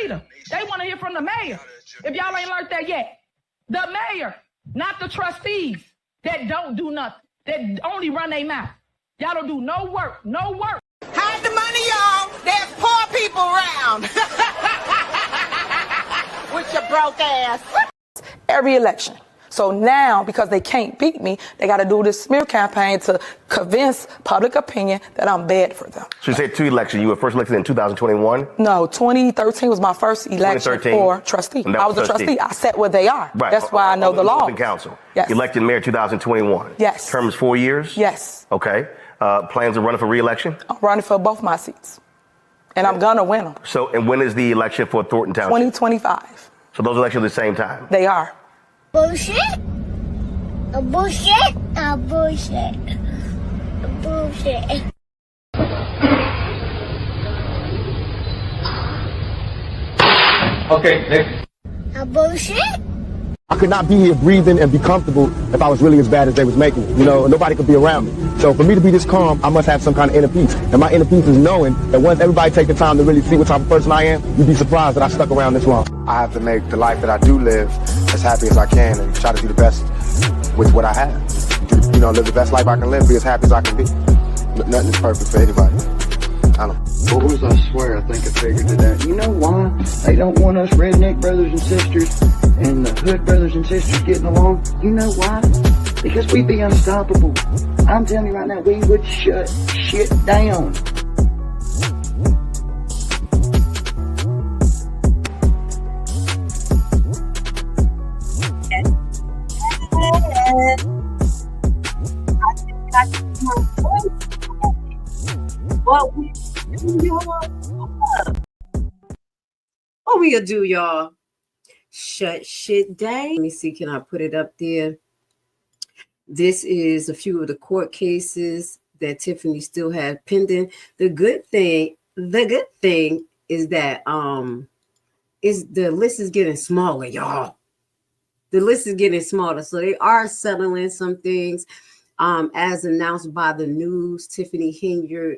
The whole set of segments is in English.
leader. They want to hear from the mayor. If y'all ain't learned that yet. The mayor, not the trustees that don't do nothing, that only run their mouth. Y'all don't do no work, no work. Hide the money, y'all. There's poor people around. With your broke ass. Every election. So now, because they can't beat me, they got to do this smear campaign to convince public opinion that I'm bad for them. So you said 2 elections. You were first elected in 2021? No, 2013 was my first election for trustee. I was a trustee. I sat where they are. Right. That's why I know the law. Council. Yes. Elected mayor 2021. Yes. Terms 4 years? Yes. Okay. Plans of running for re-election? I'm running for both my seats. And I'm going to win them. So, and when is the election for Thornton Township? 2025. So those elections at the same time? They are. Bullshit. A bullshit. A bullshit. A bullshit. Okay, next. A bullshit. I could not be here breathing and be comfortable if I was really as bad as they was making it. You know, nobody could be around me. So for me to be this calm, I must have some kind of inner peace. And my inner peace is knowing that once everybody take the time to really see what type of person I am, you'd be surprised that I stuck around this long. I have to make the life that I do live as happy as I can and try to do the best with what I have. You know, live the best life I can live, be as happy as I can be. Nothing is perfect for anybody. I don't know. Boys, I swear, I think I figured it out. You know why they don't want us redneck brothers and sisters and the hood brothers and sisters getting along? You know why? Because we'd be unstoppable. I'm telling you right now, we would shut shit down. What we gonna do, y'all? Shut shit down. Let me see, can I put it up there? This is a few of the court cases that Tiffany still had pending. The good thing is that the list is getting smaller, y'all. The list is getting smaller. So they are settling some things. As announced by the news, Tiffany Henyard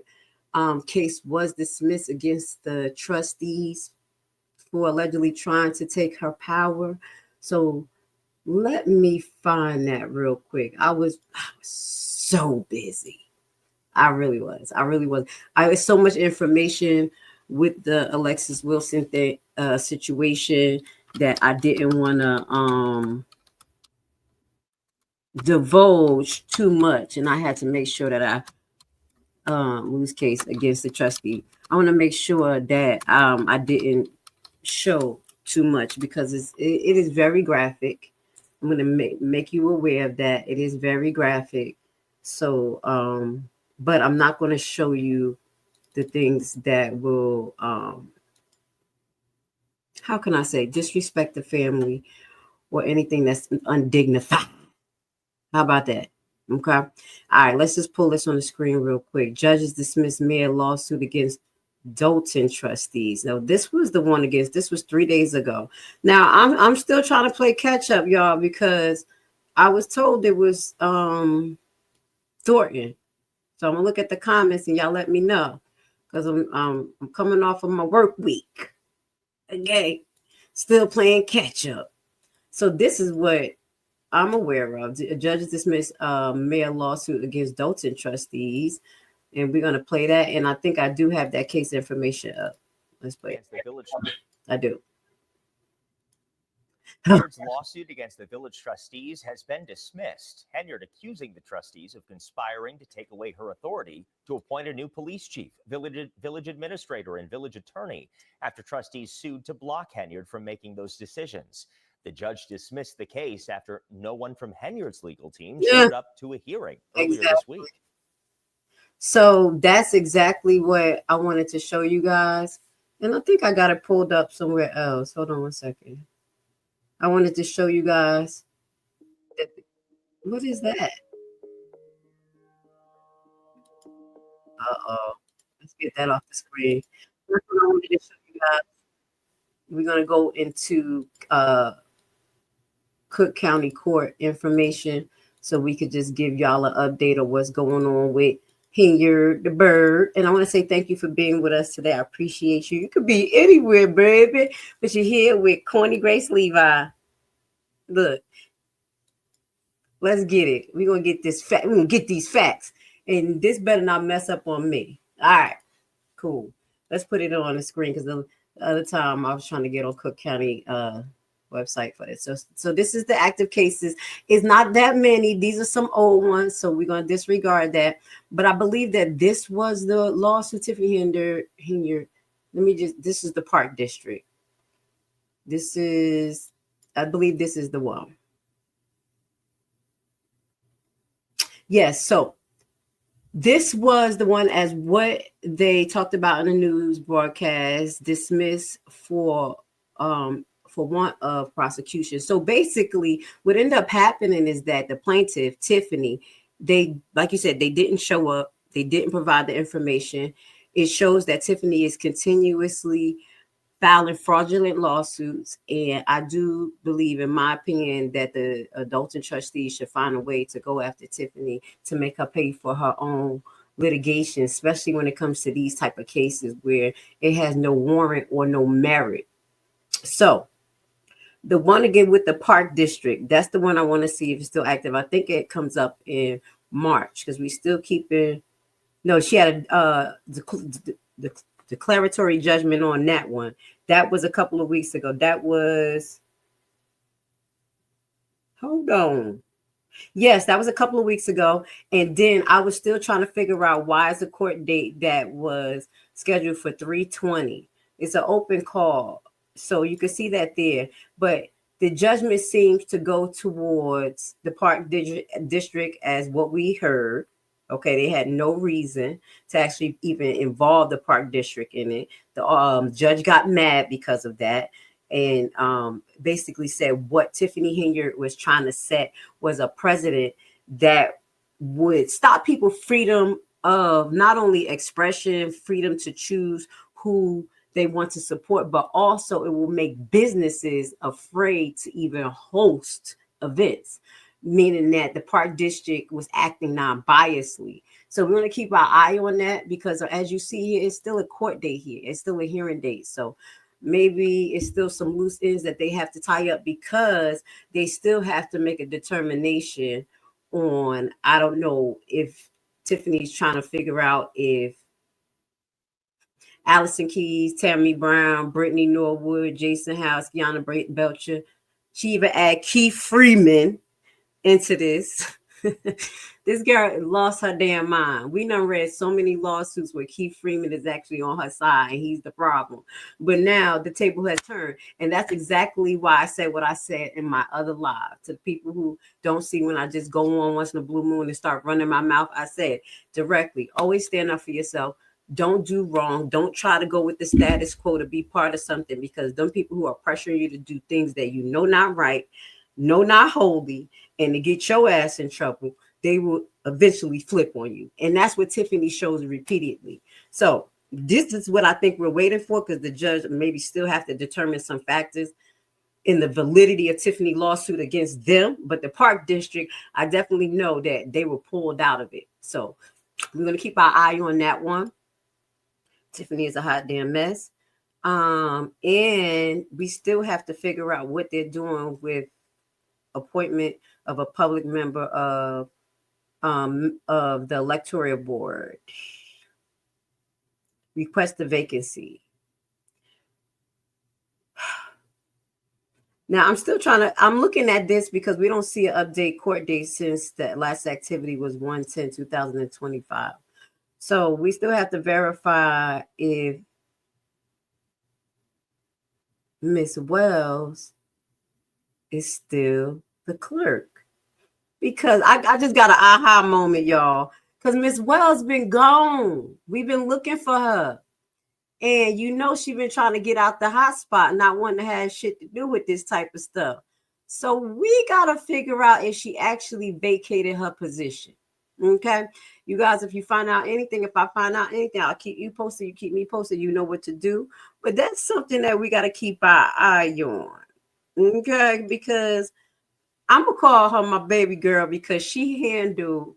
case was dismissed against the trustees for allegedly trying to take her power. So let me find that real quick. I was so busy. I really was. It's so much information with the Alexis Wilson situation that I didn't want to divulge too much, and I had to make sure that I lose case against the trustee. I want to make sure that I didn't show too much because it is very graphic. I'm going to make you aware of that. It is very graphic. So, but I'm not going to show you the things that will, how can I say, disrespect the family or anything that's undignified. How about that? Okay. All right. Let's just pull this on the screen real quick. Judges dismiss mayor lawsuit against Dolton trustees. Now, this was 3 days ago. Now, I'm still trying to play catch up, y'all, because I was told it was Thornton. So I'm gonna look at the comments and y'all let me know because I'm coming off of my work week. Okay, still playing catch up. So this is what I'm aware of. Judges dismiss mayor lawsuit against Dolton trustees. And we're going to play that. And I think I do have that case information up. Let's play it. I do. Henyard's lawsuit against the village trustees has been dismissed. Henyard accusing the trustees of conspiring to take away her authority to appoint a new police chief, village administrator, and village attorney after trustees sued to block Henyard from making those decisions. The judge dismissed the case after no one from Henyard's legal team showed up to a hearing earlier this week. So that's exactly what I wanted to show you guys. And I think I got it pulled up somewhere else. Hold on one second. I wanted to show you guys. What is that? Uh-oh. Let's get that off the screen. That's what I wanted to show you guys. We're going to go into Cook County Court information so we could just give y'all an update of what's going on with Henyard, the bird. And I want to say thank you for being with us today. I appreciate you. You could be anywhere, baby, but you're here with Corny Grace Levi. Look, let's get it. We're going to get this fact. We're going to get these facts. And this better not mess up on me. All right, cool. Let's put it on the screen because the other time I was trying to get on Cook County website for this. So this is the active cases. It's not that many. These are some old ones, so we're going to disregard that. But I believe that this was the lawsuit, Tiffany Henyard. This is the Park District. I believe this is the one. Yes, so this was the one as what they talked about in the news broadcast, dismissed for want of prosecution. So basically what ended up happening is that the plaintiff, Tiffany, like you said, they didn't show up. They didn't provide the information. It shows that Tiffany is continuously filing fraudulent lawsuits. And I do believe, in my opinion, that the Dolton trustees should find a way to go after Tiffany to make her pay for her own litigation, especially when it comes to these type of cases where it has no warrant or no merit. So the one again with the Park District, that's the one I want to see if it's still active. I think it comes up in March because we still keeping. No, she had the declaratory judgment on that one. That was a couple of weeks ago. That was, hold on. Yes, that was a couple of weeks ago. And then I was still trying to figure out why is the court date that was scheduled for 3/20. It's an open call. So you can see that there. But the judgment seems to go towards the Park District as what we heard. Okay, they had no reason to actually even involve the Park District in it. The judge got mad because of that and basically said what Tiffany Henyard was trying to set was a precedent that would stop people freedom of not only expression, freedom to choose who they want to support, but also it will make businesses afraid to even host events, meaning that the Park District was acting non-biasedly. So we're going to keep our eye on that because as you see here, it's still a court date here. It's still a hearing date. So maybe it's still some loose ends that they have to tie up because they still have to make a determination on, I don't know if Tiffany's trying to figure out if Allison Keys, Tammy Brown, Brittany Norwood, Jason House, Kiana Belcher. She even add Keith Freeman into this. This girl lost her damn mind. We done read so many lawsuits where Keith Freeman is actually on her side and he's the problem. But now the table has turned. And that's exactly why I said what I said in my other live. To the people who don't see when I just go on once in a blue moon and start running my mouth, I said directly, always stand up for yourself. Don't do wrong. Don't try to go with the status quo to be part of something because them people who are pressuring you to do things that you know not right, know not holy, and to get your ass in trouble, they will eventually flip on you. And that's what Tiffany shows repeatedly. So this is what I think we're waiting for because the judge maybe still have to determine some factors in the validity of Tiffany lawsuit against them. But the Park District, I definitely know that they were pulled out of it. So we're going to keep our eye on that one. Tiffany is a hot damn mess. And we still have to figure out what they're doing with appointment of a public member of the electoral board. Request a vacancy. Now I'm looking at this because we don't see an update court date since the last activity was 1/10/2025. So we still have to verify if Miss Wells is still the clerk. Because I just got an aha moment, y'all. Because Miss Wells been gone. We've been looking for her. And you know she been trying to get out the hot spot, not wanting to have shit to do with this type of stuff. So we got to figure out if she actually vacated her position. Okay, you guys, if you find out anything, if I find out anything, I'll keep you posted. You keep me posted. You know what to do. But that's something that we got to keep our eye on. Okay, because I'm going to call her my baby girl because she handled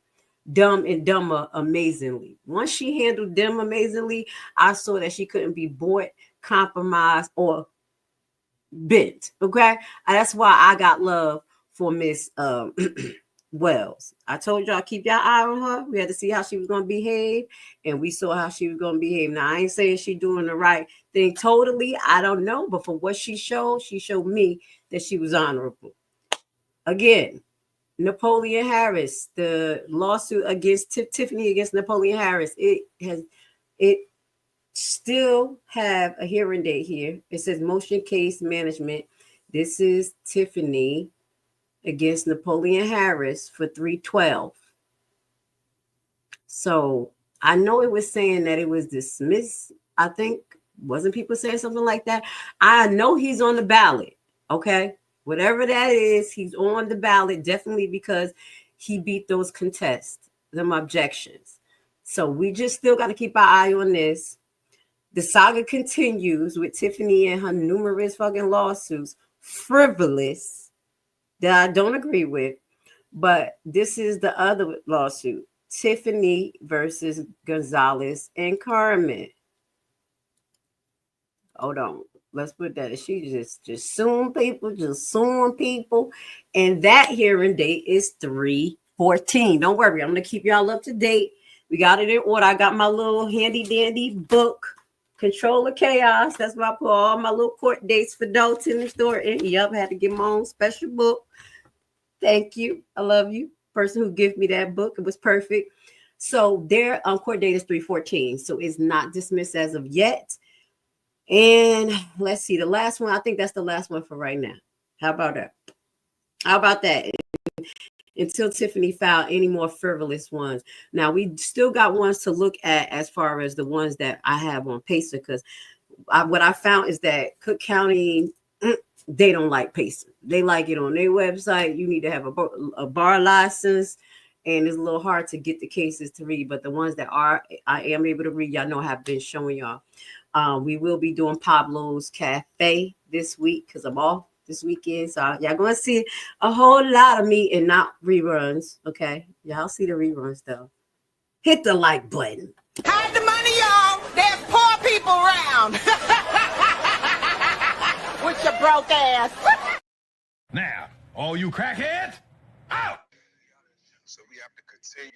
Dumb and Dumber amazingly. Once she handled them amazingly, I saw that she couldn't be bought, compromised, or bent. Okay, and that's why I got love for Miss Wells. I told y'all keep your eye on her. We had to see how she was going to behave, and we saw how she was going to behave. Now I ain't saying she doing the right thing totally. I don't know, but for what she showed me that she was honorable. Again, Napoleon Harris, the lawsuit against Tiffany against Napoleon Harris, it still have a hearing date here. It says motion case management. This is Tiffany against Napoleon Harris for 312. So I know it was saying that it was dismissed. I think wasn't people saying something like that? I know he's on the ballot. Okay, whatever that is, he's on the ballot definitely because he beat those contests, them objections. So we just still got to keep our eye on this. The saga continues with Tiffany and her numerous fucking lawsuits, frivolous, that I don't agree with. But this is the other lawsuit, Tiffany versus Gonzalez and Carmen. Hold on. Let's put that. She just suing people. And that hearing date is 3/14. Don't worry. I'm going to keep y'all up to date. We got it in order. I got my little handy dandy book, Control of Chaos. That's why I put all my little court dates for Dolton and Thornton. Yup, had to get my own special book. Thank you. I love you. Person who gave me that book. It was perfect. So their court date is 3/14. So it's not dismissed as of yet. And let's see, the last one. I think that's the last one for right now. How about that? Until Tiffany filed any more frivolous ones. Now we still got ones to look at as far as the ones that I have on PACER, because what I found is that Cook County, they don't like PACER. They like it on their website. You need to have a bar license, and it's a little hard to get the cases to read. But the ones that I am able to read, y'all know I have been showing y'all. We will be doing Pablo's Cafe this week because I'm off this weekend. So y'all going to see a whole lot of me and not reruns. Okay. Y'all see the reruns though. Hit the like button. Hide the money, y'all. There's poor people around. With your broke ass. Now, all you crackheads, out! So we have to continue.